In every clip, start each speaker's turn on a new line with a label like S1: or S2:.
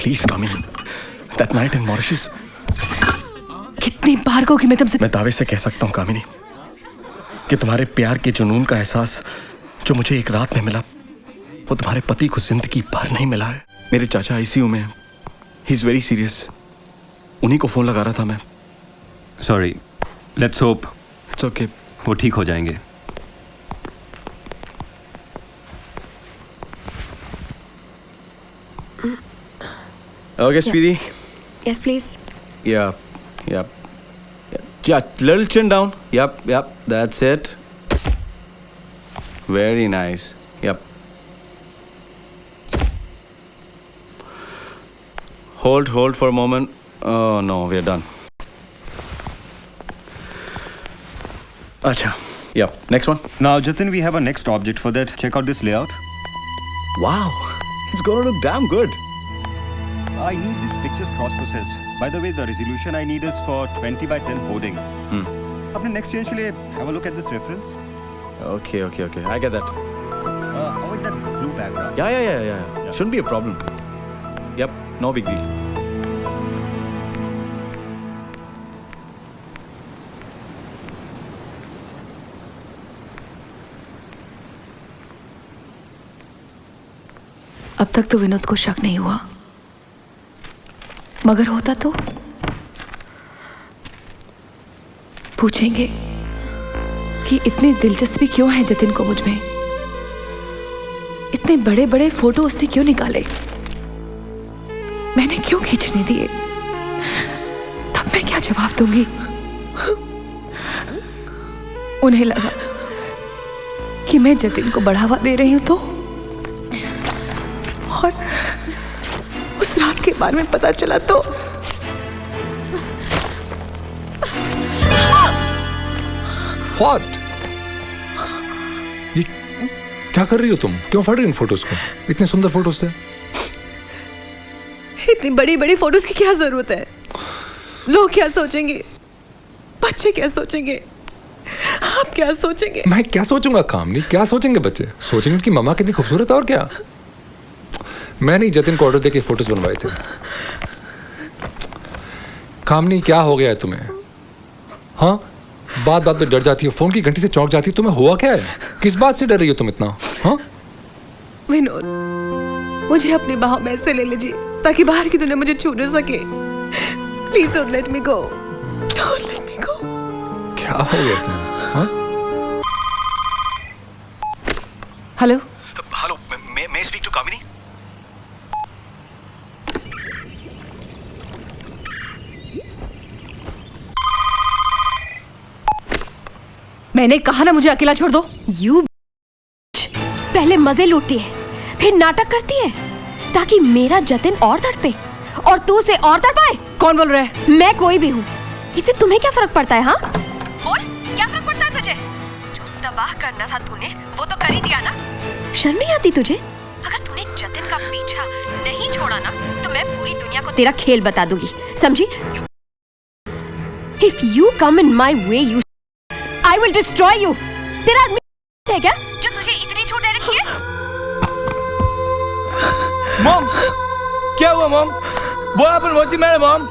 S1: Please Kamini, that night in Mauritius.
S2: कितनी बार कहोगी मैं तुमसे?
S1: मैं दावे से कह सकता हूँ कामिनी कि तुम्हारे प्यार के जुनून का एहसास जो मुझे एक रात में मिला, वो तुम्हारे पति को जिंदगी भर नहीं मिला है। मेरे चाचा आईसीयू में हैं, ही इज वेरी सीरियस। उन्हीं को फोन लगा रहा था मैं।
S3: Sorry, let's hope
S1: it's okay,
S3: वो ठीक हो जाएंगे।
S1: Okay sweetie.
S2: Yes please.
S1: Yeah. Little chin down. Yep. That's it. Very nice. Yep. Hold for a moment. Oh no, we're done. Acha. Yep. Next one.
S3: Now, Jatin, we have a next object for that. Check out this layout.
S1: Wow. It's gonna look damn good.
S3: I need this pictures cross-processed. By the way, the resolution I need is for 20 by 10 hoarding. अपने next change के लिए have a look at this reference.
S1: Okay. I get that.
S3: Avoid that blue background.
S1: Yeah. Shouldn't be a problem. Yep. No big deal.
S2: अब तक तो विनोद को शक नहीं हुआ, मगर होता तो पूछेंगे कि इतनी दिलचस्पी क्यों है जतिन को मुझ में, इतने बड़े बड़े फोटो उसने क्यों निकाले, मैंने क्यों खींचने दिए, तब मैं क्या जवाब दूंगी? उन्हें लगा कि मैं जतिन को बढ़ावा दे रही हूं तो, और उस रात के बारे में पता चला तो
S4: What? ये क्या कर रही हो तुम? क्यों फाड़ रही हो इन फोटोज को? इतने सुंदर फोटोज थे।
S2: इतनी बड़ी बड़ी फोटोज की क्या जरूरत है? लोग क्या सोचेंगे, बच्चे क्या सोचेंगे, आप क्या सोचेंगे?
S4: मैं क्या सोचूंगा कामनी? क्या सोचेंगे बच्चे? सोचेंगे कि मम्मा कितनी खूबसूरत है, और क्या? मैंने ही जतिन को ऑर्डर देके फोटोज बनवाए थे। कामनी क्या हो गया है तुम्हें? हाँ, बात पे डर जाती हो, फोन की घंटी से चौंक जाती हो, तुम्हें हुआ क्या है? किस बात से डर रही हो तुम इतना? हाँ
S2: विनोद, मुझे अपनी बाहों में ऐसे ले लीजिए ताकि बाहर की दुनिया मुझे छू न सके। Please don't let me go, don't let me go.
S4: क्या हो गया तुम्हें? हाँ?
S1: Hello, may I speak to Kamini?
S2: मैंने कहा ना मुझे अकेला छोड़ दो।
S5: यू पहले मजे लूटती है, फिर नाटक करती है ताकि मेरा जतिन और तड़पे और तू उसे और तड़पाए।
S2: कौन बोल रहा है?
S5: मैं कोई भी हूँ, इससे तुम्हें क्या फर्क पड़ता है? हाँ बोल, क्या फर्क पड़ता है तुझे? जो तबाह करना था तूने वो तो कर ही दिया ना। शर्म नहीं आती तुझे? अगर तूने जतिन का पीछा नहीं छोड़ा ना तो मैं पूरी दुनिया को तेरा खेल बता दूंगी, समझी? If you come in my way, you I will destroy you. तेरा आदमी है क्या जो तुझे इतनी छूट दे रखी है?
S6: मॉम, क्या हुआ mom? What happened? What's the matter, mom?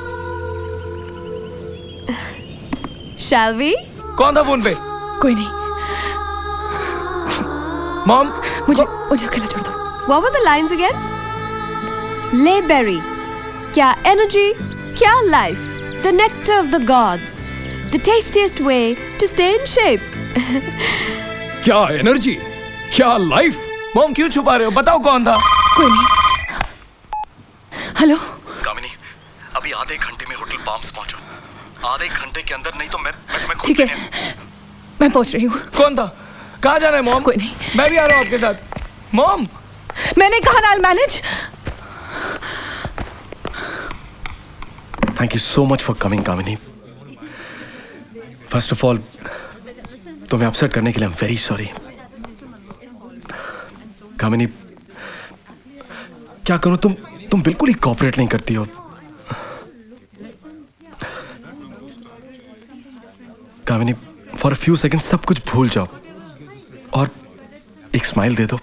S5: Shall we?
S6: कौन था फोन पे?
S2: कोई नहीं।
S6: मॉम,
S2: मुझे अकेला छोड़ दो।
S5: What were the lines again? Le berry, क्या energy, क्या life, the nectar of the gods, the tastiest way to stay in shape.
S4: क्या एनर्जी, क्या लाइफ?
S6: मॉम क्यों छुपा रहे हो? बताओ कौन था?
S2: कोई नहीं। हेलो
S1: कामिनी, अभी आधे घंटे में होटल पाम्स पहुंचो। आधे घंटे के अंदर, नहीं तो मैं तुम्हें खुद
S2: ठीक है, मैं पहुंच रही हूँ।
S6: कौन था? कहाँ जाना है मॉम?
S2: कोई नहीं,
S6: मैं भी आ रहा हूँ आपके साथ। मॉम,
S2: मैंने कहा ना, I'll manage।
S1: Thank you so much for coming Kamini. First of all, तुम्हें अपसेट करने के लिए आई एम वेरी सॉरी। कामिनी, क्या करूं, तुम बिल्कुल ही कोऑपरेट नहीं करती हो। कामिनी, फॉर अ फ्यू सेकंड सब कुछ भूल जाओ और एक स्माइल दे दो।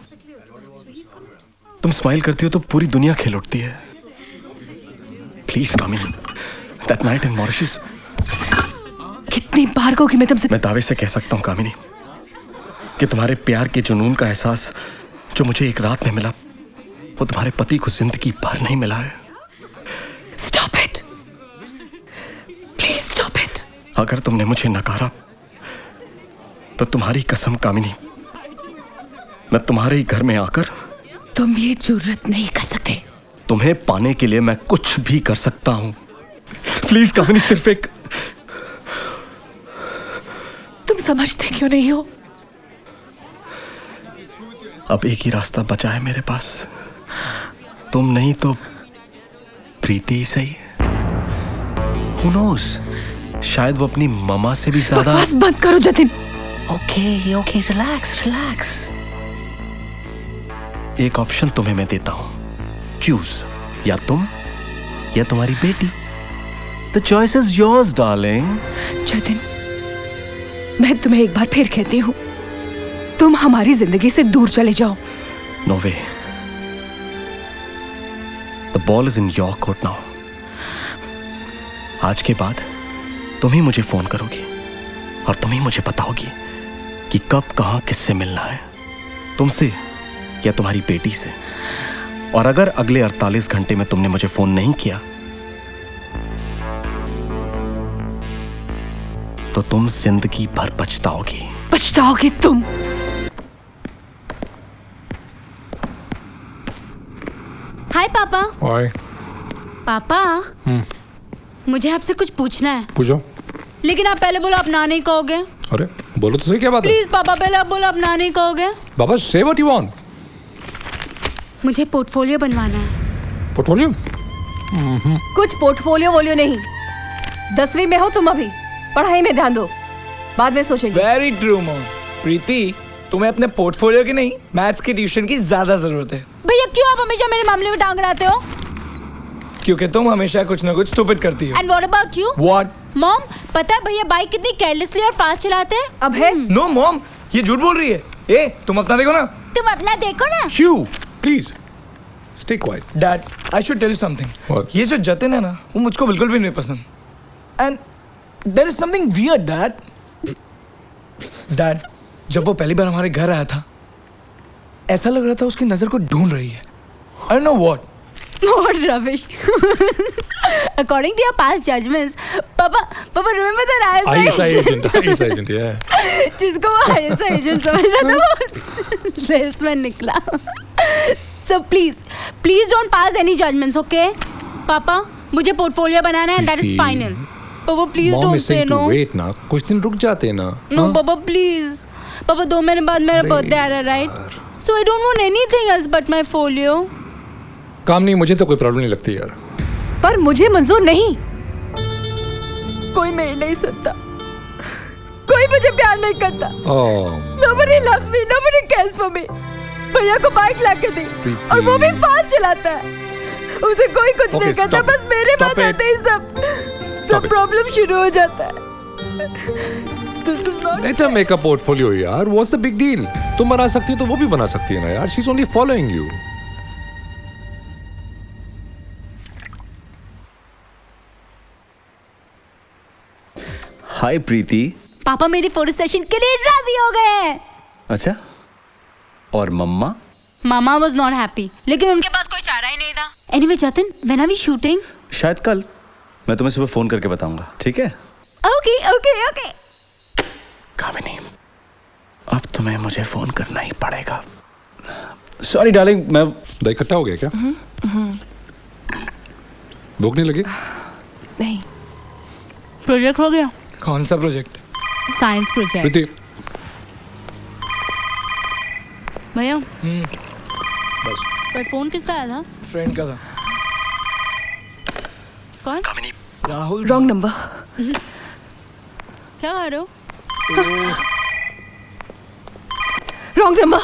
S1: तुम स्माइल करती हो तो पूरी दुनिया खिल उठती है। Please Kamini, that night in Mauritius,
S2: कितनी बार कहूँ कि मैं तुमसे
S1: मैं दावे से कह सकता हूँ कामिनी कि तुम्हारे प्यार के जुनून का एहसास जो मुझे एक रात में मिला, वो तुम्हारे पति को जिंदगी भर नहीं मिला है।
S2: Stop it, please stop it.
S1: अगर तुमने मुझे नकारा तो तुम्हारी कसम कामिनी, मैं तुम्हारे ही घर में आकर
S2: तुम ये जुर्रत नहीं कर सकते।
S1: तुम्हें पाने के लिए मैं कुछ भी कर सकता हूं। प्लीज कामिनी, सिर्फ एक,
S2: तुम समझते क्यों नहीं हो?
S1: अब एक ही रास्ता बचा है मेरे पास, तुम नहीं तो प्रीति ही सही। Who knows? शायद वो अपनी ममा से भी ज्यादा।
S2: बकवास बंद करो जतिन।
S1: Okay, relax. एक ऑप्शन तुम्हें मैं देता हूं, चूज, या तुम या तुम्हारी बेटी। The choice is yours darling.
S2: Jatin, मैं तुम्हें एक बार फिर कहती हूँ, तुम हमारी जिंदगी से दूर चले जाओ।
S1: No way, the ball is in your court now. आज के बाद तुम ही मुझे फोन करोगी और तुम ही मुझे बताओगी कि कब, कहां, किससे मिलना है, तुमसे या तुम्हारी बेटी से। और अगर अगले 48 घंटे में तुमने मुझे फोन नहीं किया तो तुम जिंदगी भर पछताओगी।
S2: पछताओगी तुम।
S7: हाय पापा।
S4: हाय।
S7: पापा, मुझे आपसे कुछ पूछना है,
S4: पूछो।
S7: लेकिन आप पहले बोलो आप ना नहीं कहोगे।
S4: अरे बोलो तो सही, क्या बात है?
S7: प्लीज पापा, पहले आप बोलो आप ना नहीं कहोगे।
S4: बाबा, से व्हाट यू वांट।
S7: मुझे पोर्टफोलियो बनवाना है।
S4: पोर्टफोलियो?
S2: कुछ पोर्टफोलियो वोलियो नहीं। 10वीं में हो तुम, अभी पढ़ाई में ध्यान दो, बाद में सोचेंगे।
S6: Very true mom. प्रीति, तुम्हें अपने पोर्टफोलियो की नहीं, मैथ्स की ट्यूशन की ज्यादा जरूरत है।
S7: भैया क्यों आप हमेशा मेरे मामले में टांग अड़ाते हो?
S6: क्योंकि तुम हमेशा कुछ ना कुछ स्टूपिड करती हो।
S7: And what about you?
S6: What?
S7: Mom, पता है भैया बाइक कितनी केयरलेसली और फास्ट चलाते हैं?
S2: अब है
S6: नो मॉम, ये झूठ बोल रही है। ए, तुम अपना देखो ना।
S7: तुम अपना देखो ना।
S4: Hugh, please stay quiet.
S6: Dad, I should tell you something.
S4: What?
S6: ये जो जतिन है ना, वो मुझको बिल्कुल भी नहीं पसंद। And there is something weird dad, जब वो पहली बार हमारे घर आया था, ऐसा लग रहा था उसकी नजर को ढूंढ रही है। I don't know what.
S7: What rubbish. According to your past judgments, Papa, remember that
S4: ISI agent, yeah.
S7: जिसको वो ISI agent समझ रहा था, वो salesman निकला। So please don't pass any judgments, okay? पापा, मुझे पोर्टफोलियो बनाना है, that is
S4: Preeti.
S7: final. पापा please
S4: Mom
S7: don't
S4: is
S7: say
S4: saying to
S7: no.
S4: wait ना, कुछ दिन रुक जाते ना।
S7: No,
S4: हाँ?
S7: पापा please. पापा 2 महीने बाद मेरा बर्थडे आ रहा है, right? So I don't want anything else but my folio.
S4: काम नहीं, मुझे तो कोई प्रॉब्लम नहीं लगती यार।
S2: पर मुझे मंजूर नहीं। कोई मेरी नहीं सुनता, कोई मुझे प्यार नहीं करता।
S4: Oh,
S2: Nobody loves me, nobody cares for me. भैया को बाइक ला के दी
S4: प्रीति।
S2: और वो भी फास्ट चलाता है। उसे कोई कुछ
S4: Okay,
S2: नहीं करता,
S4: stop
S2: बस
S4: it.
S2: मेरे
S4: Stop
S2: पास
S4: it.
S2: आते ही
S4: Stop
S2: सब
S4: it.
S2: प्रॉब्लम शुरू हो जाता है। This is not
S4: let her make a portfolio यार। What's the big deal? तुम बना सकती हो तो वो भी बना सकती है ना यार। She's only following you.
S1: हाय प्रीति।
S7: पापा मेरी फोटो सेशन के लिए राजी हो गए हैं।
S1: अच्छा, और मम्मा?
S7: मामा was not happy, लेकिन उनके पास कोई चारा ही नहीं था। Anyway, Jatin, when are we shooting?
S1: शायद कल। मैं तुम्हें सुबह फोन करके बताऊंगा, ठीक है?
S7: Okay.
S1: कामिनी, अब तुम्हें मुझे फोन करना ही पड़ेगा। सॉरी डार्लिंग, मैं
S4: दही इकट्ठा हो गया क्या? भूख नहीं लगी?
S2: नहीं।
S7: प्रोजेक्ट हो गया?
S6: कौन सा प्रोजेक्ट?
S7: Science project.
S4: प्रीति,
S7: भैया,
S4: बस।
S7: पर फोन किसका आया था?
S6: फ्रेंड का था।
S7: कौन?
S1: कामिनी,
S6: राहुल।
S2: Wrong number.
S7: क्या कर रहे हो?
S2: Wrong number.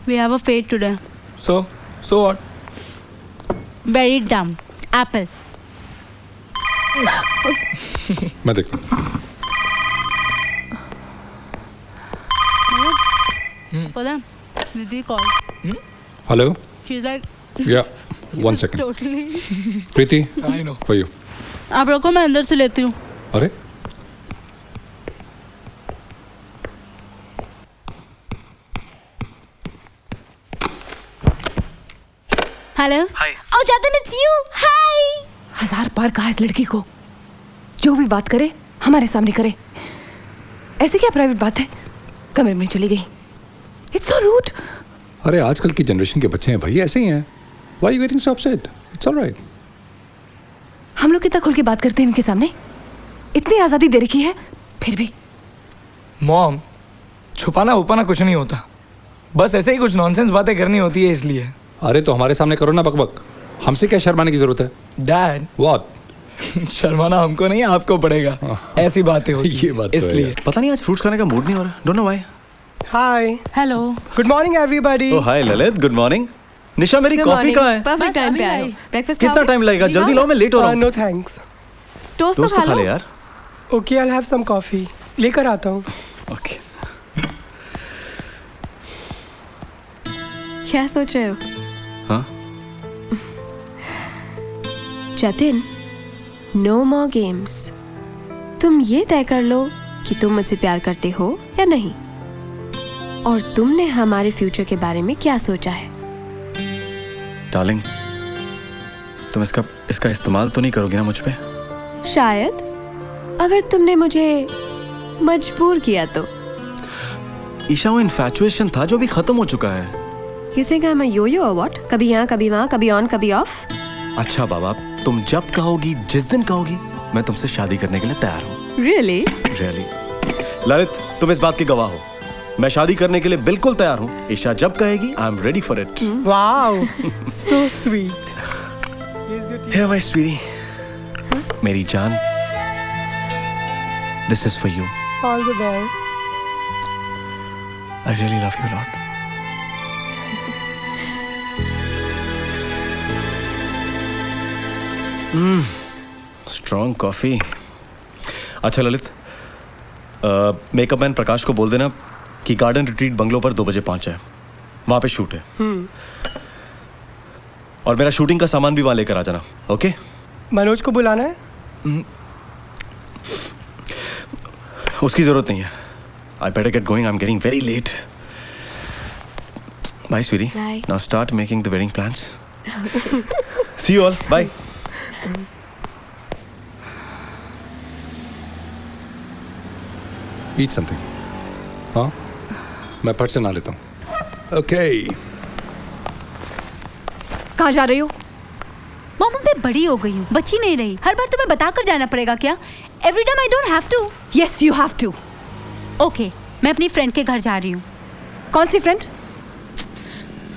S7: We have a fate today.
S6: So what?
S7: Very dumb. Apple.
S4: मैं देखता हूँ।
S7: पता है? दीदी कॉल।
S4: हेलो?
S7: She's like,
S4: या 1 second.
S7: Totally.
S4: Preeti,
S6: I know.
S4: for you.
S7: आप रखो, मैं अंदर से लेती हूँ.
S4: अरे
S7: hello.
S2: Hi.
S7: Oh, Jatin, it's you. Hi.
S2: 1000 बार कहा इस लड़की को जो भी बात करे हमारे सामने करे. ऐसे क्या प्राइवेट बात है? कमरे में चली गई. It's so rude.
S4: अरे आजकल की जनरेशन के बच्चे हैं भाई, ऐसे ही हैं. Why are you getting so upset? It's all right.
S2: हम लोग कितना खुल के बात करते हैं इनके सामने. इतनी आजादी दे रखी है फिर भी.
S6: मॉम, छुपाना उपाना कुछ नहीं होता, बस ऐसे ही कुछ नॉनसेंस बातें करनी होती है इसलिए.
S4: अरे तो हमारे सामने करो ना बकबक. हमसे क्या शर्माने की जरूरत है?
S6: Dad,
S4: What?
S6: शर्माना हमको नहीं आपको पड़ेगा. ऐसी बातें होती
S4: ये बात तो है
S6: इसलिए.
S4: यार.
S1: पता नहीं आज फ्रूट्स खाने का मूड नहीं हो रहा. Don't know why.
S8: Hi.
S7: Hello.
S8: Good morning, everybody.
S1: Oh hi Lalit, good morning. Nisha मेरी कॉफी कहाँ है?
S5: परफेक्ट टाइम पे आए हो. ब्रेकफास्ट
S1: कितना टाइम लगेगा? जल्दी लाओ, मैं लेट हो रहा हूँ.
S8: No thanks.
S5: टोस्ट
S1: दोस्त
S5: तो
S1: तो
S5: खा
S1: खा ले
S5: लो.
S1: यार.
S8: Okay, I'll have some coffee. लेकर आता हूँ.
S1: ओके.
S5: क्या सोच रहे हो?
S1: हाँ?
S5: Jatin, no more games. तुम ये तय कर लो कि तुम मुझसे प्यार करते हो या नहीं, और तुमने हमारे फ्यूचर के बारे में क्या सोचा है.
S1: डार्लिंग, तुम इसका इस्तेमाल तो नहीं करोगी ना मुझ पे?
S5: शायद, अगर तुमने मुझे मजबूर किया तो.
S1: ईशा, वो इन्फैचुएशन था जो भी खत्म हो चुका है.
S5: You think I am a yo-yo और व्हाट? कभी यहाँ कभी वहाँ, कभी ऑन कभी ऑफ.
S1: अच्छा बाबा, तुम जब कहोगी, जिस दिन कहोगी, मैं तुमसे शादी करने के लिए तैयार हूँ.
S5: रियली?
S1: रियली. ललित, तुम इस बात के गवाह हो. मैं शादी करने के लिए बिल्कुल तैयार हूँ. ईशा जब कहेगी, I am ready for it.
S8: Wow. So sweet. Here's your tea.
S1: Here, my sweetie. मेरी जान. This is for you.
S8: All the best.
S1: I really love you a lot. Strong coffee. अच्छा ललित, मेकअप मैन प्रकाश को बोल देना कि garden retreat bungalow पर 2 बजे पहुंच जाए. वहां पे शूट है. और मेरा शूटिंग का सामान भी वहां लेकर आ जाना. ओके?
S8: मनोज को बुलाना है?
S1: उसकी जरूरत नहीं है. I better get going. I am getting very late. Bye sweetie.
S5: Bye.
S1: Now start making the wedding plans. See you all. Bye.
S4: Eat something. हाँ, मैं फट से ना लेता हूँ. Okay.
S2: कहाँ जा रही हो?
S7: मॉम, मैं बड़ी हो गई हूँ, बच्ची नहीं रही. हर बार तुम्हें बताकर जाना पड़ेगा क्या? Every time I don't have to.
S2: Yes, you have to.
S7: Okay, मैं अपनी फ्रेंड के घर जा रही हूँ.
S2: कौन सी फ्रेंड?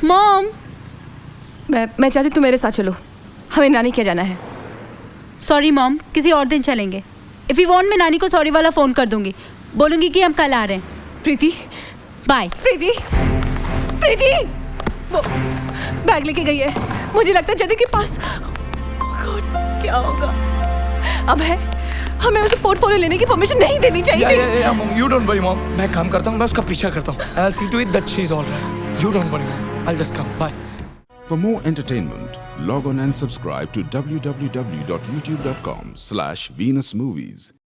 S7: मॉम.
S2: मैं चाहती तू मेरे साथ चलो. हमें नानी के जाना है.
S7: सॉरी मॉम, किसी और दिन चलेंगे. इफ यू वांट, मैं नानी को सॉरी वाला फोन कर दूंगी. बोलूंगी कि हम कल आ रहे हैं.
S2: प्रीति,
S7: बाय.
S2: प्रीति, प्रीति, वो बैग लेके गई है. मुझे लगता है जदी के पास. Oh God, क्या होगा? अब है, हमें उसे पोर्टफोलियो लेने की परमिशन नहीं देनी चाहिए.
S6: Mom, you don't worry mom. मैं काम करता हूँ, मैं उसका पीछा करता हूँ. I'll see to it that she's all right. You don't worry mom. I'll just come. Bye.
S9: For more entertainment, log on and subscribe to www.youtube.com/VenusMovies.